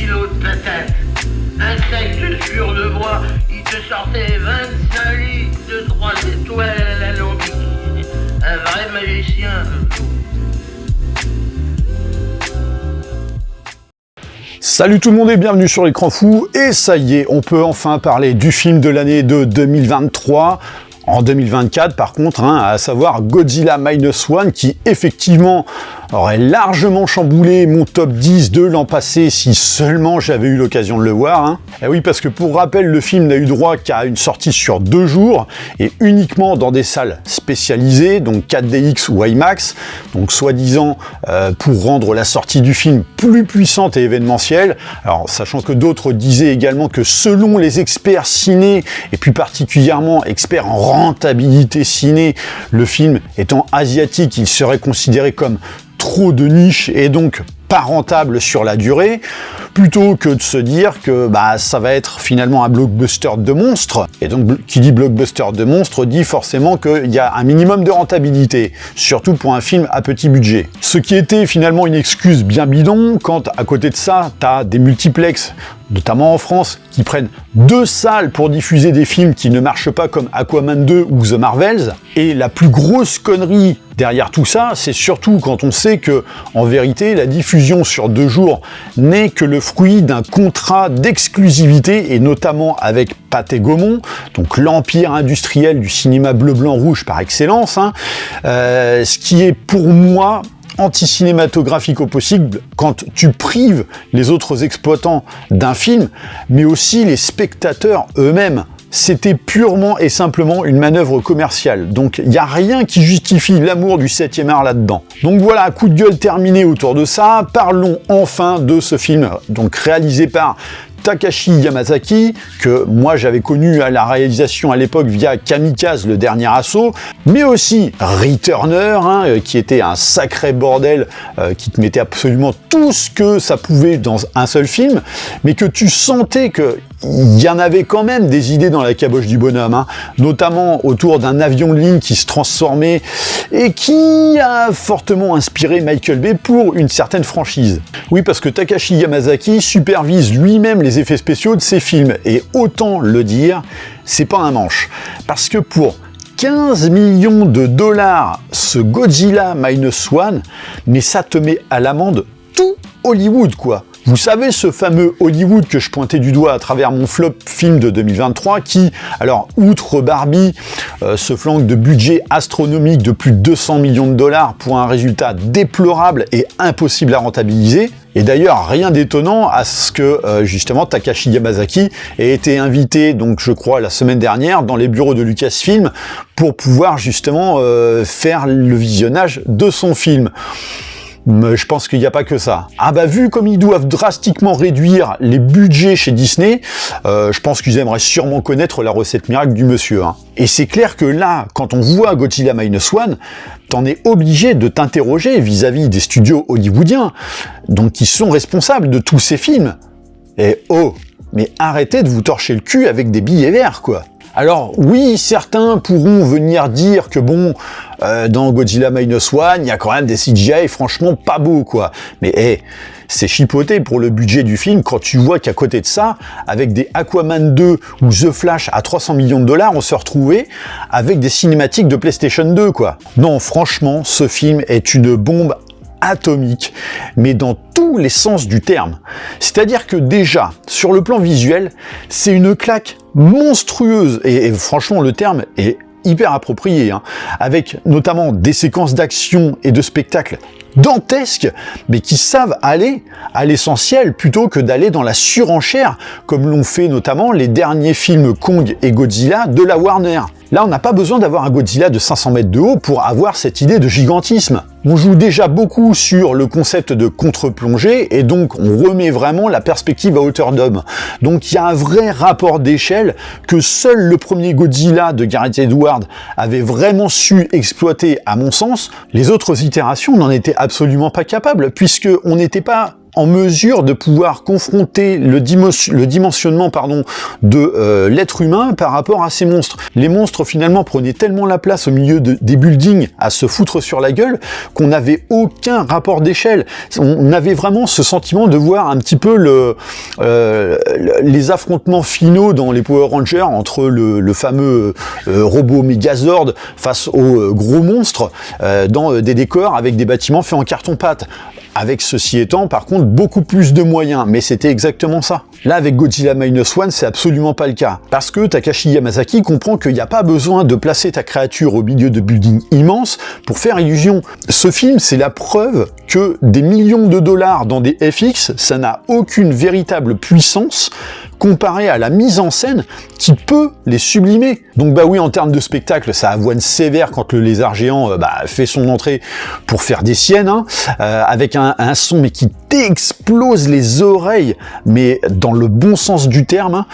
kilos de patates, un sac de sur de bois, il te sortait 25 litres de 3 étoiles à l'alambic. Un vrai magicien. Salut tout le monde et bienvenue sur l'écran fou. Et ça y est, on peut enfin parler du film de l'année de 2023. En 2024 par contre, à savoir Godzilla Minus One, qui effectivement aurait largement chamboulé mon top 10 de l'an passé si seulement j'avais eu l'occasion de le voir. Et oui, parce que pour rappel, le film n'a eu droit qu'à une sortie sur 2 jours et uniquement dans des salles spécialisées, donc 4DX ou IMAX, donc soi-disant pour rendre la sortie du film plus puissante et événementielle. Alors, sachant que d'autres disaient également que selon les experts ciné, et plus particulièrement experts en rentabilité ciné, le film étant asiatique, il serait considéré comme trop de niche et donc pas rentable sur la durée, plutôt que de se dire que ça va être finalement un blockbuster de monstre. Et donc qui dit blockbuster de monstre dit forcément qu'il y a un minimum de rentabilité, surtout pour un film à petit budget. Ce qui était finalement une excuse bien bidon quand à côté de ça, t'as des multiplexes, notamment en France, qui prennent 2 salles pour diffuser des films qui ne marchent pas comme Aquaman 2 ou The Marvels. Et la plus grosse connerie derrière tout ça, c'est surtout quand on sait que, en vérité, la diffusion sur 2 jours n'est que le fruit d'un contrat d'exclusivité, et notamment avec Pathé Gaumont, donc l'empire industriel du cinéma bleu-blanc-rouge par excellence, ce qui est pour moi anti-cinématographique au possible quand tu prives les autres exploitants d'un film, mais aussi les spectateurs eux-mêmes. C'était purement et simplement une manœuvre commerciale. Donc il n'y a rien qui justifie l'amour du 7e art là-dedans. Donc voilà, coup de gueule terminé autour de ça. Parlons enfin de ce film, donc réalisé par Takashi Yamazaki, que moi j'avais connu à la réalisation à l'époque via Kamikaze, le dernier assaut, mais aussi Returner, qui était un sacré bordel, qui te mettait absolument tout ce que ça pouvait dans un seul film, mais que tu sentais que il y en avait quand même des idées dans la caboche du bonhomme, notamment autour d'un avion de ligne qui se transformait et qui a fortement inspiré Michael Bay pour une certaine franchise. Oui, parce que Takashi Yamazaki supervise lui-même les effets spéciaux de ses films, et autant le dire, c'est pas un manche. Parce que pour 15 millions de dollars, ce Godzilla Minus One, mais ça te met à l'amende tout Hollywood, quoi. Vous savez, ce fameux Hollywood que je pointais du doigt à travers mon flop film de 2023 qui, alors, outre Barbie, se flanque de budget astronomique de plus de 200 millions de dollars pour un résultat déplorable et impossible à rentabiliser. Et d'ailleurs, rien d'étonnant à ce que, justement, Takashi Yamazaki ait été invité, donc je crois, la semaine dernière, dans les bureaux de Lucasfilm pour pouvoir, justement, faire le visionnage de son film. Mais je pense qu'il n'y a pas que ça. Vu comme ils doivent drastiquement réduire les budgets chez Disney, je pense qu'ils aimeraient sûrement connaître la recette miracle du monsieur. Et c'est clair que là, quand on voit Godzilla Minus One, t'en es obligé de t'interroger vis-à-vis des studios hollywoodiens, donc qui sont responsables de tous ces films. Et mais arrêtez de vous torcher le cul avec des billets verts, quoi. Alors oui, certains pourront venir dire que dans Godzilla Minus One, il y a quand même des CGI franchement pas beaux, quoi. Mais c'est chipoté pour le budget du film quand tu vois qu'à côté de ça, avec des Aquaman 2 ou The Flash à 300 millions de dollars, on se retrouvait avec des cinématiques de PlayStation 2, quoi. Non, franchement, ce film est une bombe atomique, mais dans tous les sens du terme. C'est-à-dire que déjà, sur le plan visuel, c'est une claque monstrueuse, et franchement le terme est hyper approprié, avec notamment des séquences d'action et de spectacle dantesques, mais qui savent aller à l'essentiel plutôt que d'aller dans la surenchère, comme l'ont fait notamment les derniers films Kong et Godzilla de la Warner. Là, on n'a pas besoin d'avoir un Godzilla de 500 mètres de haut pour avoir cette idée de gigantisme. On joue déjà beaucoup sur le concept de contre-plongée, et donc on remet vraiment la perspective à hauteur d'homme. Donc il y a un vrai rapport d'échelle que seul le premier Godzilla de Gareth Edwards avait vraiment su exploiter, à mon sens. Les autres itérations n'en étaient absolument pas capables, puisqu'on n'était pas en mesure de pouvoir confronter le dimensionnement de l'être humain par rapport à ces monstres. Les monstres finalement prenaient tellement la place au milieu des buildings à se foutre sur la gueule qu'on n'avait aucun rapport d'échelle. On avait vraiment ce sentiment de voir un petit peu les affrontements finaux dans les Power Rangers entre le fameux robot Megazord face aux gros monstres dans des décors avec des bâtiments faits en carton-pâte. Avec ceci étant, par contre, beaucoup plus de moyens, mais c'était exactement ça. Là, avec Godzilla Minus One, c'est absolument pas le cas. Parce que Takashi Yamazaki comprend qu'il n'y a pas besoin de placer ta créature au milieu de buildings immenses pour faire illusion. Ce film, c'est la preuve que des millions de dollars dans des FX, ça n'a aucune véritable puissance comparé à la mise en scène qui peut les sublimer. Donc bah oui, en termes de spectacle, ça avoine sévère quand le lézard géant fait son entrée pour faire des siennes, avec un son mais qui t'explose les oreilles, mais dans le bon sens du terme.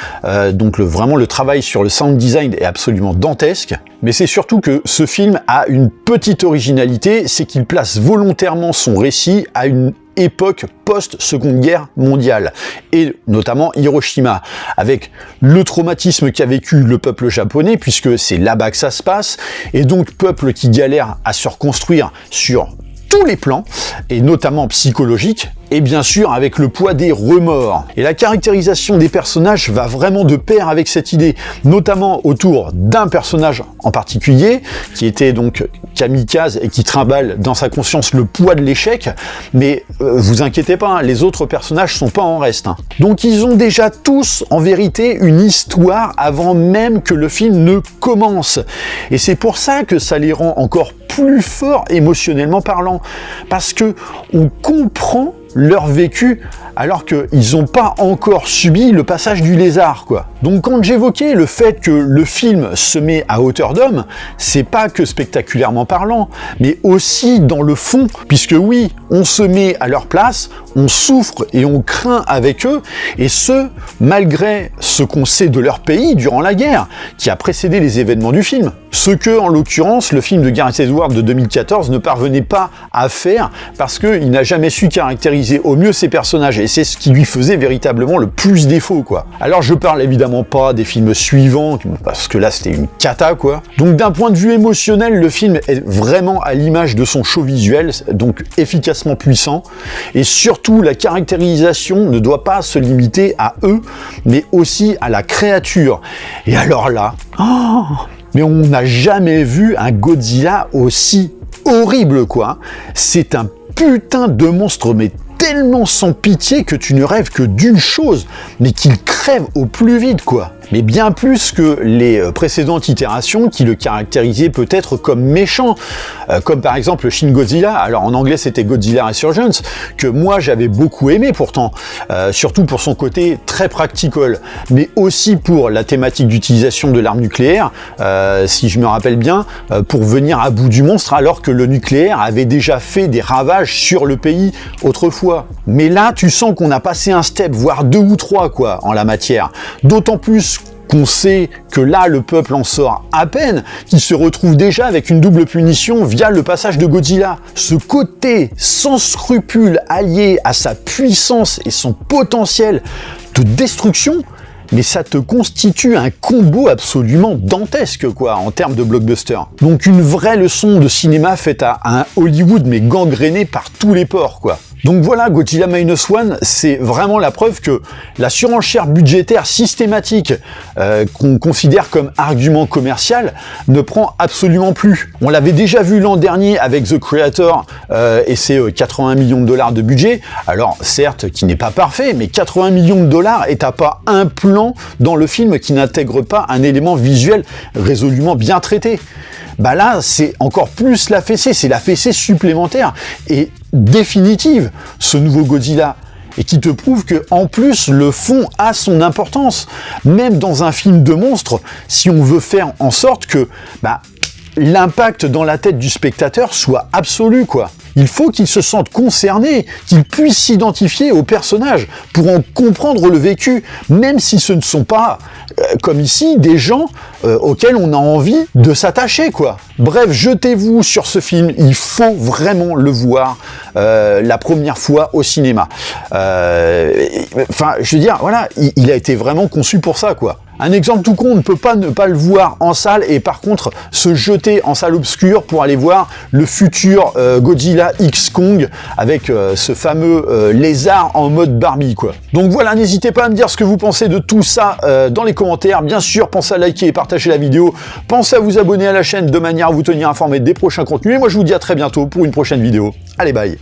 Donc vraiment le travail sur le sound design est absolument dantesque. Mais c'est surtout que ce film a une petite originalité, c'est qu'il place volontairement son récit à une époque post-Seconde Guerre mondiale, et notamment Hiroshima, avec le traumatisme qu'a vécu le peuple japonais, puisque c'est là-bas que ça se passe, et donc peuple qui galère à se reconstruire sur tous les plans, et notamment psychologiques, et bien sûr avec le poids des remords. Et la caractérisation des personnages va vraiment de pair avec cette idée, notamment autour d'un personnage en particulier, qui était donc kamikaze et qui trimballe dans sa conscience le poids de l'échec, mais vous inquiétez pas, les autres personnages sont pas en reste. Donc ils ont déjà tous en vérité une histoire avant même que le film ne commence. Et c'est pour ça que ça les rend encore plus forts émotionnellement parlant, parce que on comprend leur vécu alors qu'ils n'ont pas encore subi le passage du lézard, quoi. Donc quand j'évoquais le fait que le film se met à hauteur d'homme, c'est pas que spectaculairement parlant, mais aussi dans le fond, puisque oui, on se met à leur place, on souffre et on craint avec eux, et ce, malgré ce qu'on sait de leur pays durant la guerre, qui a précédé les événements du film. Ce que, en l'occurrence, le film de Gareth Edwards de 2014 ne parvenait pas à faire, parce qu'il n'a jamais su caractériser au mieux ses personnages, et c'est ce qui lui faisait véritablement le plus défaut, quoi. Alors je parle évidemment pas des films suivants, parce que là c'était une cata, quoi. Donc d'un point de vue émotionnel, le film est vraiment à l'image de son show visuel, donc efficacement puissant, et surtout la caractérisation ne doit pas se limiter à eux, mais aussi à la créature. Et alors là, mais on n'a jamais vu un Godzilla aussi horrible, quoi. C'est un putain de monstre, mais tellement sans pitié que tu ne rêves que d'une chose, mais qu'il crève au plus vite, quoi. Mais bien plus que les précédentes itérations qui le caractérisaient peut-être comme méchant, comme par exemple Shin Godzilla, alors en anglais c'était Godzilla Resurgence, que moi j'avais beaucoup aimé pourtant, surtout pour son côté très practical, mais aussi pour la thématique d'utilisation de l'arme nucléaire, si je me rappelle bien, pour venir à bout du monstre alors que le nucléaire avait déjà fait des ravages sur le pays autrefois. Mais là tu sens qu'on a passé un step, voire 2 ou 3 quoi, en la matière, d'autant plus qu'on sait que là, le peuple en sort à peine, qu'il se retrouve déjà avec une double punition via le passage de Godzilla. Ce côté sans scrupule allié à sa puissance et son potentiel de destruction, mais ça te constitue un combo absolument dantesque, quoi, en termes de blockbuster. Donc une vraie leçon de cinéma faite à un Hollywood, mais gangréné par tous les pores, quoi. Donc voilà, Godzilla Minus One, c'est vraiment la preuve que la surenchère budgétaire systématique qu'on considère comme argument commercial ne prend absolument plus. On l'avait déjà vu l'an dernier avec The Creator et ses 80 millions de dollars de budget. Alors certes, qui n'est pas parfait, mais 80 millions de dollars et t'as pas un plan dans le film qui n'intègre pas un élément visuel résolument bien traité. Bah là, c'est encore plus la fessée, c'est la fessée supplémentaire et définitive, ce nouveau Godzilla, et qui te prouve que en plus le fond a son importance. Même dans un film de monstre, si on veut faire en sorte que l'impact dans la tête du spectateur soit absolu, quoi. Il faut qu'ils se sentent concernés, qu'ils puissent s'identifier aux personnages pour en comprendre le vécu, même si ce ne sont pas, comme ici, des gens auxquels on a envie de s'attacher, quoi. Bref, jetez-vous sur ce film, il faut vraiment le voir la première fois au cinéma. Enfin, je veux dire, voilà, il a été vraiment conçu pour ça, quoi. Un exemple tout con, on ne peut pas ne pas le voir en salle et par contre se jeter en salle obscure pour aller voir le futur Godzilla X Kong avec ce fameux lézard en mode Barbie, quoi. Donc voilà, n'hésitez pas à me dire ce que vous pensez de tout ça dans les commentaires. Bien sûr, pensez à liker et partager la vidéo. Pensez à vous abonner à la chaîne de manière à vous tenir informé des prochains contenus. Et moi, je vous dis à très bientôt pour une prochaine vidéo. Allez, bye!